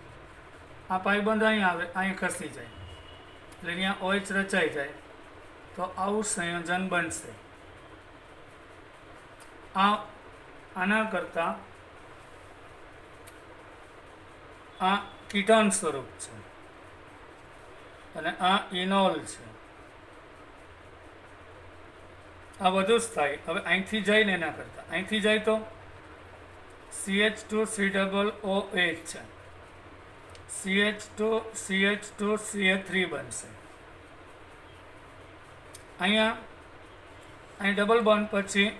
આ પાઇબંધ અહીં આવે અહીં ખસી જાય એટલે અહીંયા OH રચાઈ જાય તો આવું સંયોજન બનશે. આના કરતાં આ કીટોન સ્વરૂપ છે અને આ ઇનોલ છે. આ વધુ સ્થાયી. હવે અહીંથી જાય ને એના કરતાં અહીંથી જાય તો CH2COOH છે, CH2CH2CH3 બનશે. અહીં ડબલ બોન્ડ પછી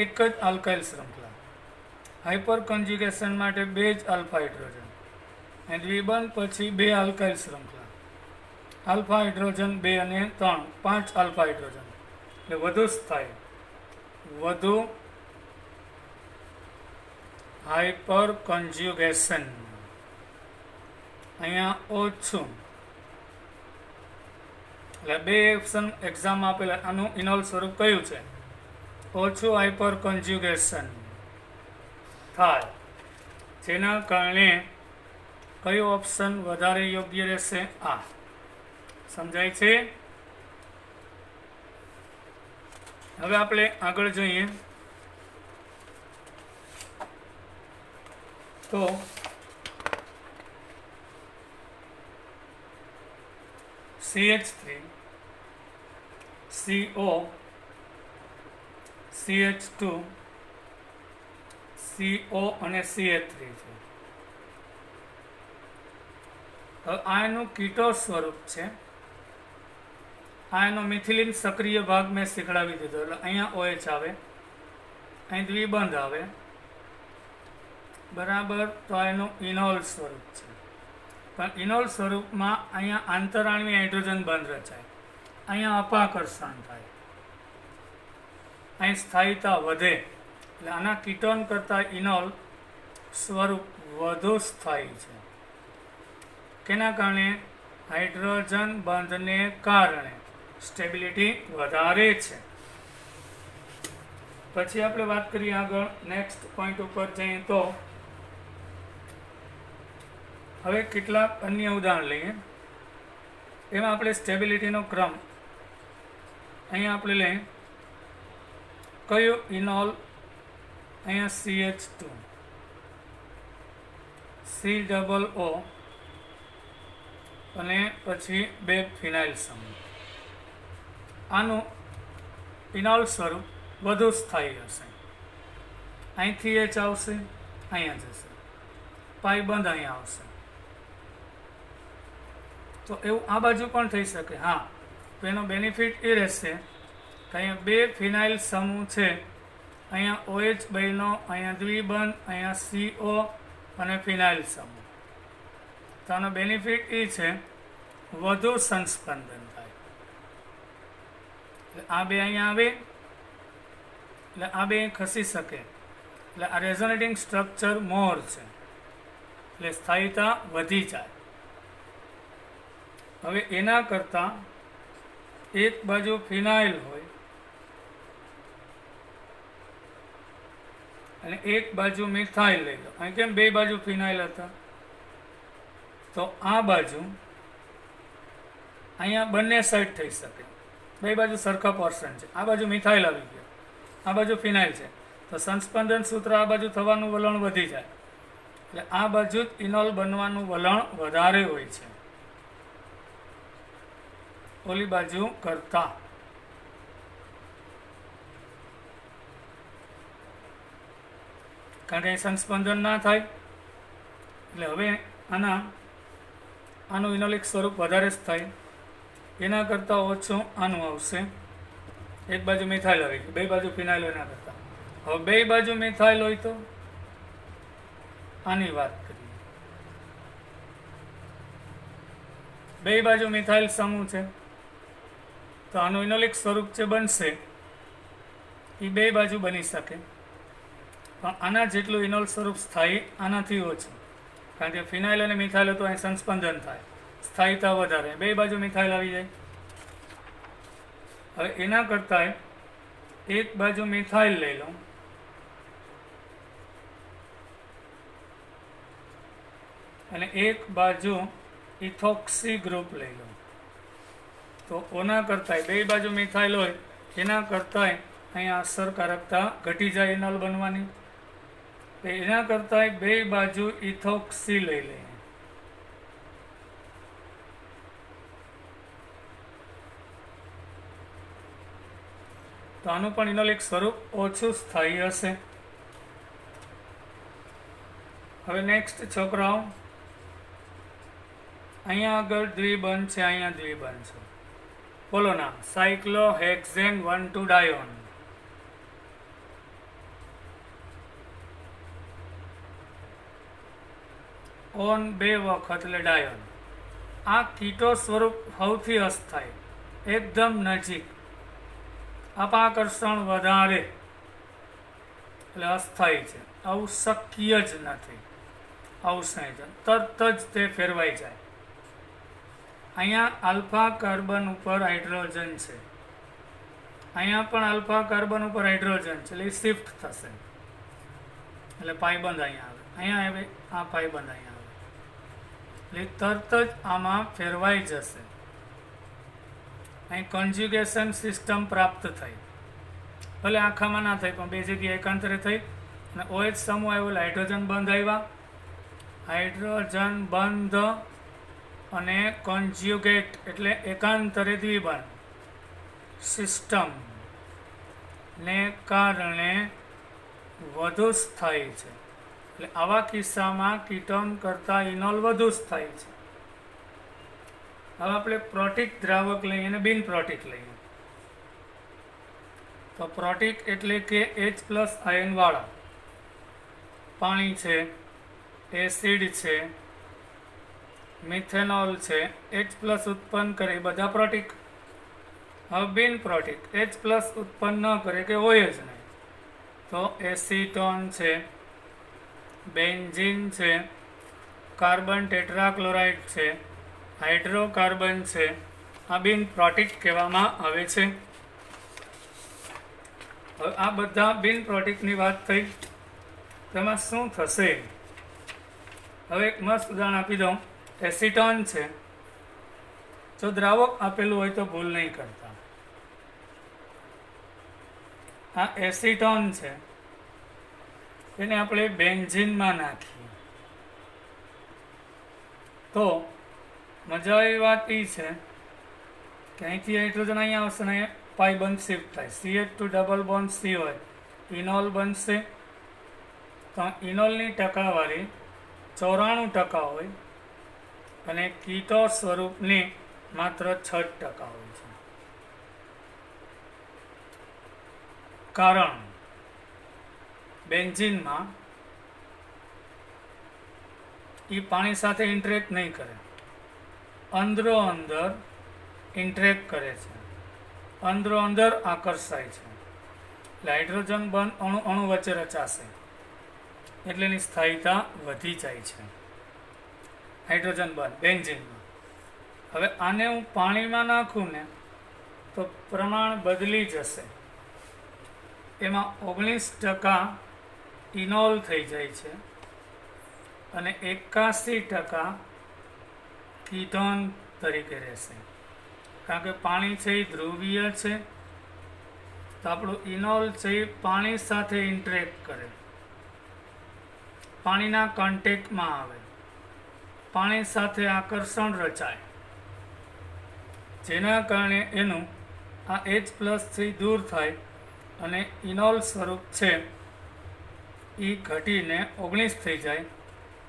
એક જ આલ્કાઇલ શૃંખલા. હાઇપર કોન્જ્યુગેશન માટે 2 જ આલ્ફા હાઇડ્રોજન અને દ્વિબંધ પછી 2 આલ્કાઇલ શૃંખલા. આલ્ફા હાઇડ્રોજન 2 અને 3 5 આલ્ફા હાઇડ્રોજન એટલે વધુ સ્થાયી, વધુ હાઇપર કોન્જ્યુગેશન. અહીંયા ઓછું એટલે 2 ઓપ્શન એક્ઝામ આપેલા. આનું ઇનોલ સ્વરૂપ કયું છે? ઓછું હાઇપર કોન્જ્યુગેશન થાય, જેના કારણે કયું ઓપ્શન વધારે યોગ્ય રહેશે? આ. સમજાય છે? હવે આપણે આગળ જોઈએ તો CH3CO CH2 CO અને CH3 છે. હવે આ એનું કીટો સ્વરૂપ છે. આ એનો મિથિલિન સક્રિય ભાગ મેં શીખડાવી દીધો એટલે અહીંયા OH આવે, અહીં દ્વિબંધ આવે બરાબર. તો આ એનું ઇનોલ સ્વરૂપ છે. પણ ઇનોલ સ્વરૂપમાં અહીંયા આંતરાણવી હાઇડ્રોજન બંધ રચાય, અહીંયા અપાકર્ષણ થાય, અહીં સ્થાયીતા વધે. એટલે આના કીટોન કરતાં ઇનોલ સ્વરૂપ વધુ સ્થાયી છે. કેના કારણે? હાઇડ્રોજન બંધને કારણે સ્ટેબિલિટી વધારે છે. પછી આપણે વાત કરીએ આગળ નેક્સ્ટ પોઈન્ટ ઉપર જઈએ તો હવે કેટલાક અન્ય ઉદાહરણ લઈએ. એમાં આપણે સ્ટેબિલિટીનો ક્રમ અહીંયા આપણે લઈએ. કયો ઇનોલ? અહીંયા CH2 COO અને પછી 2 ફિનાઇલ સમૂહ. આનું ઇનોલ સ્વરૂપ વધુ સ્થાયી હશે. અહીંથી H આવશે, અહીંયા જશે, પાઇબંધ અહીંયા આવશે. તો એવું આ બાજુ પણ થઈ શકે. હા, તો એનો બેનિફિટ એ રહેશે કે અહીંયા 2 ફિનાઇલ સમૂહ છે, અહીંયા OH બન્યો, અહીંયા દ્વિબંધ, અહીંયા CO અને ફિનાઇલ સમૂહ. તો આનો બેનિફિટ એ છે વધુ સંસ્પંદન થાય. એટલે આ 2 અહીંયા આવે એટલે આ 2 ખસી શકે. એટલે આ રેઝોનેટિંગ સ્ટ્રક્ચર મોર છે એટલે સ્થાયીતા વધી જાય. હવે એના કરતાં એક બાજુ ફિનાઇલ હોય અને એક બાજુ મિથાઇલ લઈ લો. અહીં કેમ 2 બાજુ ફિનાઇલ હતા? તો આ બાજુ અહીંયા બંને સાઈડ થઈ શકે, 2 બાજુ સરખા પોર્શન છે. આ બાજુ મિથાઇલ આવી ગયો, આ બાજુ ફિનાઇલ છે, તો સંસ્પંદન સૂત્ર આ બાજુ થવાનું વલણ વધી જાય. એટલે આ બાજુ જ ઇનોલ બનવાનું વલણ વધારે હોય છે ઓલી બાજુ કરતા. કારણ કે સંસ્પંદન ના થાય એટલે હવે આનું ઇનોલિક સ્વરૂપ વધારે જ થાય. એના કરતાં ઓછું આનું આવશે. એક બાજુ મિથાઇલ આવી ગયું, 2 બાજુ ફિનાઇલ હોય એના કરતાં. હવે 2 બાજુ મિથાઇલ હોય તો આની વાત કરીએ. 2 બાજુ મિથાઇલ સમૂહ છે તો આનું ઇનોલિક સ્વરૂપ જે બનશે એ 2 બાજુ બની શકે. પણ આના જેટલું ઇનોલ સ્વરૂપ સ્થાયી આનાથી ઓછું. કારણ કે ફિનાઇલ અને મિથાઇલ તો અહીં સંસ્પંદન થાય, સ્થાયીતા વધારે. 2 બાજુ મિથાઇલ આવી જાય હવે એના કરતાં એક બાજુ મિથાઇલ લઈ લઉં અને એક બાજુ ઇથોક્સી ગ્રુપ લઈ લઉં, તો ઓના કરતાં બે બાજુ મિથાઇલ હોય એના કરતાં અહીંયા અસરકારકતા ઘટી જાય ઇનોલ બનવાની. તો એના કરતાં બે બાજુ ઇથોક્સી લઈ લઈએ. તો આનું પણ ઇનોલિક સ્વરૂપ ઓછું સ્થાયી હશે. હવે નેક્સ્ટ છોકરાઓ, અહીંયા આગળ દ્વિબંધ છે, અહીંયા દ્વિબંધ છે. બોલો ના, સાયક્લોહેક્ઝેન 1,2 ડાયોન. ઓન 2 વખત એટલે ડાયોન. આ કીટો સ્વરૂપ સૌથી અસ્થાયી, એકદમ નજીક, અપાકર્ષણ વધારે એટલે અસ્થાયી છે. આવું શક્ય જ નથી. આવું સંયોજન તરત જ તે ફેરવાઈ જાય. અહીંયા આલ્ફા કાર્બન ઉપર હાઇડ્રોજન છે, અહીંયા પણ આલ્ફા કાર્બન ઉપર હાઇડ્રોજન છે, એટલે એ શિફ્ટ થશે એટલે પાયબંધ અહીંયા આવે, અહીંયા આવે આ પાયબંધ અહીંયા આવે, એટલે તરત જ આમાં ફેરવાઈ જશે. અહીં કોન્જ્યુગેશન સિસ્ટમ પ્રાપ્ત થઈ, ભલે આખામાં ના થઈ પણ બે જગ્યાએ એકાંતરે થઈ અને OH સમૂહ આવ્યો એટલે હાઇડ્રોજન બંધ આવ્યા. હાઇડ્રોજન બંધ અને કોન્જ્યુગેટ એટલે એકાંતરે દ્વિબંધ સિસ્ટમ ને કારણે વધુ સ્થાયી છે. એટલે આવા કિસ્સામાં કીટોન કરતાં ઇનોલ વધુ સ્થાયી છે. હવે આપણે પ્રોટિક દ્રાવક લઈએ અને બિન પ્રોટિક લઈએ. તો પ્રોટિક એટલે કે H+ આયનવાળા પાણી છે, એસિડ છે, મિથેનોલ છે, H+ ઉત્પન્ન કરે એ બધા પ્રોટિક. હવે બિન પ્રોટિક H+ ઉત્પન્ન ન કરે કે હોય જ નહીં, તો એસિટોન છે, બેન્ઝીન છે, કાર્બન ટેટ્રાક્લોરાઇડ છે, હાઇડ્રોકાર્બન છે, આ બિન પ્રોટિક કહેવામાં આવે છે. હવે આ બધા બિન પ્રોટિકની વાત થઈ, તેમાં શું થશે? હવે એક મસ્ત ઉદાહરણ આપી દઉં. એસિટોન છે, જો દ્રાવક આપેલું હોય તો ભૂલ નહીં કરતા. આ એસિટોન છે, એને આપણે બેન્ઝીનમાં નાખીએ તો મજા એવી વાત એ છે કે અહીંથી હાઇડ્રોજન અહીંયા આવશે ને પાયબંધ શિફ્ટ થાય, CH2 ડબલ બોન્ડ C હોય, ઇનોલ બનશે. તો ઇનોલની ટકાવારી 94% હોય અને કીટો સ્વરૂપની માત્ર 6% હોય છે. કારણ બેન્ઝીનમાં એ પાણી સાથે ઇન્ટરેક્ટ નહીં કરે, અંદરો અંદર ઇન્ટરેક્ટ કરે છે, અંદરો અંદર આકર્ષાય છે, એટલે હાઇડ્રોજન બંધ અણુ અણુ વચ્ચે રચાશે એટલે એની સ્થાયીતા વધી જાય છે. હાઇડ્રોજન બંધ બેન્ઝીનમાં. હવે આને હું પાણીમાં નાખું ને તો પ્રમાણ બદલી જશે, એમાં 19% ઇનોલ થઈ જાય છે અને 81% કીટોન તરીકે રહેશે. કારણ કે પાણી છે એ ધ્રુવીય છે, તો આપણું ઇનોલ છે એ પાણી સાથે ઇન્ટરેક્ટ કરે, પાણીના કોન્ટેક્ટમાં આવે, પાણી સાથે આકર્ષણ રચાય, જેના કારણે એનું આ H+થી દૂર થાય અને ઇનોલ સ્વરૂપ છે એ ઘટીને 19 થઈ જાય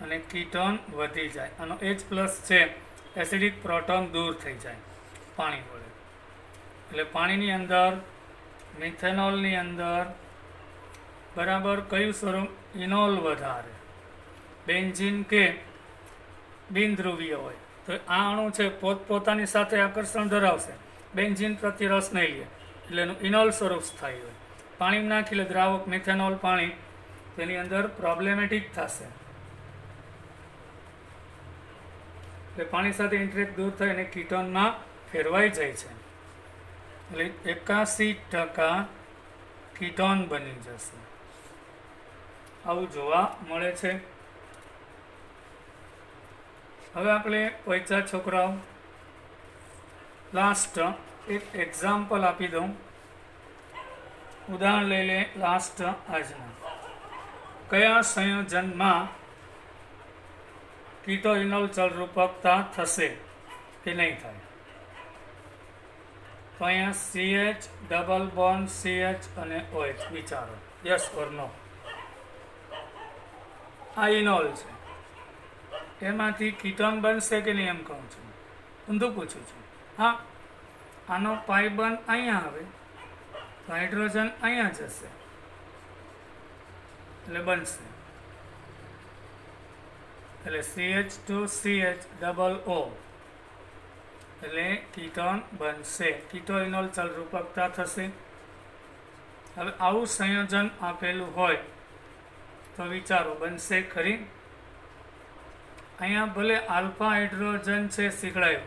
અને કીટોન વધી જાય. આનો H+ છે એસિડિક પ્રોટોન દૂર થઈ જાય પાણી વડે. એટલે પાણીની અંદર, મિથેનોલની અંદર બરાબર કયું સ્વરૂપ? ઇનોલ વધારે. બેન્ઝીન કે બિનધ્રુવીય હોય તો આ અણુ છે પોતપોતાની સાથે આકર્ષણ ધરાવશે, બેન્ઝીન પ્રત્યે રસ નહીં લે એટલે એનું ઇનોલ સ્વરૂપ સ્થાયી હોય. પાણીમાં નાખી લે દ્રાવક મિથેનોલ પાણી, તેની અંદર પ્રોબ્લેમેટિક થશે એટલે પાણી સાથે ઇન્ટરેક્ટ દૂર થાય અને કીટોનમાં ફેરવાઈ જાય છે. એટલે 81% કીટોન બની જશે. આવું જોવા મળે છે. હવે આપણે પૈસા છોકરાઓ લાસ્ટ એક એક્ઝામ્પલ આપી દઉં. ઉદાહરણ લઈ લે લાસ્ટ આજના. કયા સંયોજનમાં કીટો ઇનોલ ચલરૂપકતા થશે કે નહીં થાય? તો અહીંયા CH ડબલ બોન્ડ CH અને OH વિચારો, યસ ઓર નો. આ ઇનોલ છે, એમાંથી કીટોન બનશે કે નહીં એમ કહું છું, ઊંધું પૂછું છું. હા, આનો પાઈ બંધ અહીંયા આવે તો હાઇડ્રોજન અહીંયા જશે એટલે બનશે. એટલે CH2CH ડબલ O એટલે કીટોન બનશે. કીટો ઇનોલ ચલરૂપકતા થશે. હવે આવું સંયોજન આપેલું હોય તો વિચારો બનશે ખરી? અહીંયા ભલે આલ્ફા હાઇડ્રોજન છે શીખડાયું,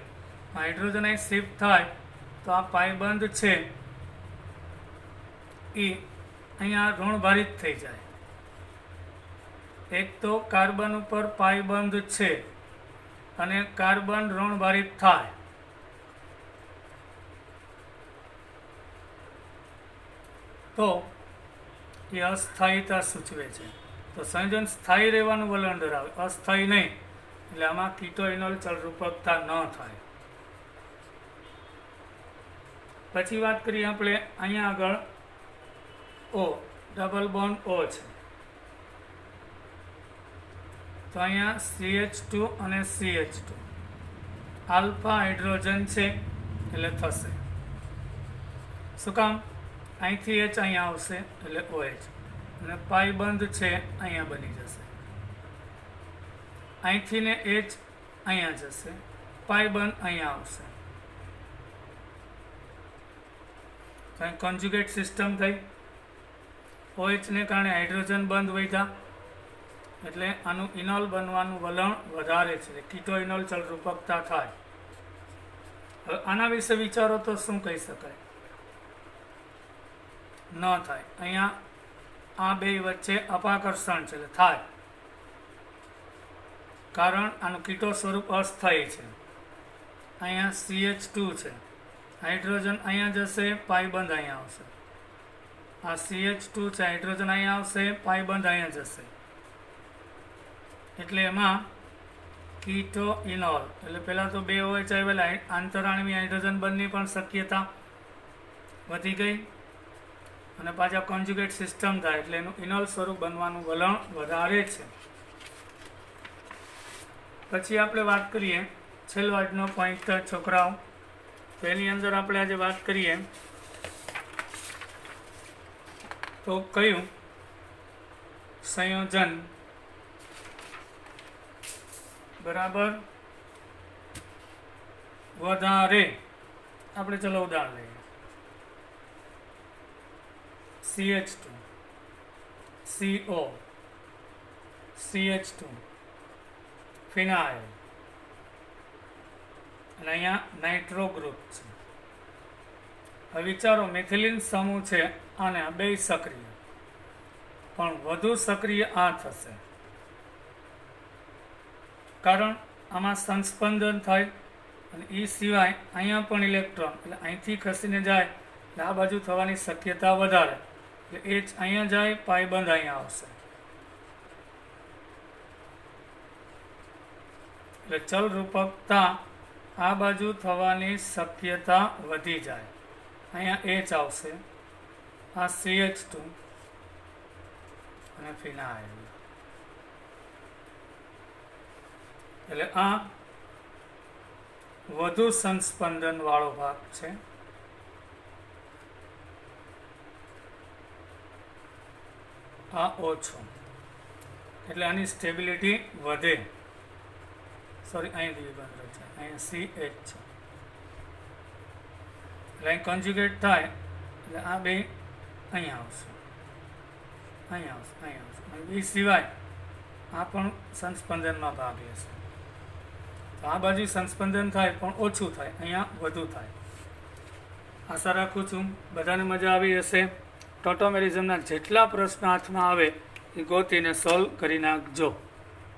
હાઇડ્રોજન અહીં શિફ્ટ થાય તો આ પાયબંધ છે એ અહીંયા ઋણભારિત થઈ જાય. એક તો કાર્બન ઉપર પાયબંધ છે અને કાર્બન ઋણભારિત થાય તો એ અસ્થાયીતા સૂચવે છે. તો સંયોજન સ્થાયી રહેવાનું વલણ ધરાવે, અસ્થાયી નહીં. એટલે આમાં કીટો ઇનોલ ચલરૂપકતા ન થાય. પછી વાત કરીએ આપણે અહીંયા આગળ O ડબલ બોન્ડ O છે તો અહીંયા CH2 અને CH2 આલ્ફા હાઇડ્રોજન છે એટલે થશે. શું કામ? અહીંથી H અહીંયા આવશે એટલે OH અને પાઈ બંધ છે અહીંયા બની જશે. અહીંથી ને H અહીંયા જશે, પાઈ બંધ અહીંયા આવશે. તો અહીં કોન્જ્યુગેટ સિસ્ટમ થઈ. OH ને કારણે હાઇડ્રોજન બંધ વધ્યા એટલે આનું ઇનોલ બનવાનું વલણ વધારે છે, કીટો ઇનોલ ચલરૂપકતા થાય. હવે આના વિશે વિચારો તો શું કહી શકાય? ન થાય. અહીંયા આ બે વચ્ચે અપાકર્ષણ છે એટલે થાય, કારણ આનું કીટો સ્વરૂપ અસ્થાયી છે. અહીંયા CH2 છે, હાઇડ્રોજન અહીંયા જશે, પાયબંધ અહીંયા આવશે. આ CH2 છે, હાઇડ્રોજન અહીંયા આવશે, પાયબંધ અહીંયા જશે. એટલે એમાં કીટો ઇનોલ એટલે પહેલાં તો બે OH આવેલા, આંતરાણવી હાઇડ્રોજન બંધની પણ શક્યતા વધી ગઈ અને પાછા કોન્જ્યુગેટ સિસ્ટમ થાય એટલે એનું ઇનોલ સ્વરૂપ બનવાનું વલણ વધારે છે. પછી આપણે વાત કરીએ છેલ્લો આજનો પોઈન્ટ છોકરાઓ, તો એની અંદર આપણે આજે વાત કરીએ તો કયું સંયોજન બરાબર વધારે? આપણે ચલો ઉદાહરણ લઈએ. CH2 CO CH2 ફિનાઇલ અને અહીંયા નાઇટ્રો ગ્રુપ છે. હવે વિચારો, મેથિલિન સમૂહ છે આને આ બે સક્રિય, પણ વધુ સક્રિય આ થશે કારણ આમાં સંસ્પંદન થાય અને એ સિવાય અહીંયા પણ ઇલેક્ટ્રોન એટલે અહીંથી ખસીને જાય એટલે આ બાજુ થવાની શક્યતા વધારે. એટલે H અહીંયા જાય, પાયબંધ અહીંયા આવશે એટલે ચલ રૂપકતા આ બાજુ થવાની શક્યતા વધી જાય. અહીંયા H આવશે, આ CH2 અને ફિનાઇલ. એટલે આ વધુ સંસ્પંદન વાળો ભાગ છે. આ ઓછો એટલે આની સ્ટેબિલિટી વધે. સોરી, અહીં દ્વિબંધ છે, અહીંયા CH છે એટલે અહીં કોન્જ્યુગેટ થાય એટલે આ બે અહીંયા આવશે, અહીંયા આવશે, અહીંયા આવશે. એ સિવાય આ પણ સંસ્પંદનમાં ભાગ લેશે. તો આ બાજુ સંસ્પંદન થાય પણ ઓછું થાય, અહીંયા વધુ થાય. આશા રાખું છું બધાને મજા આવી હશે. ટોટોમેરિઝમના જેટલા પ્રશ્ન હાથમાં આવે એ ગોતીને સોલ્વ કરી નાખજો.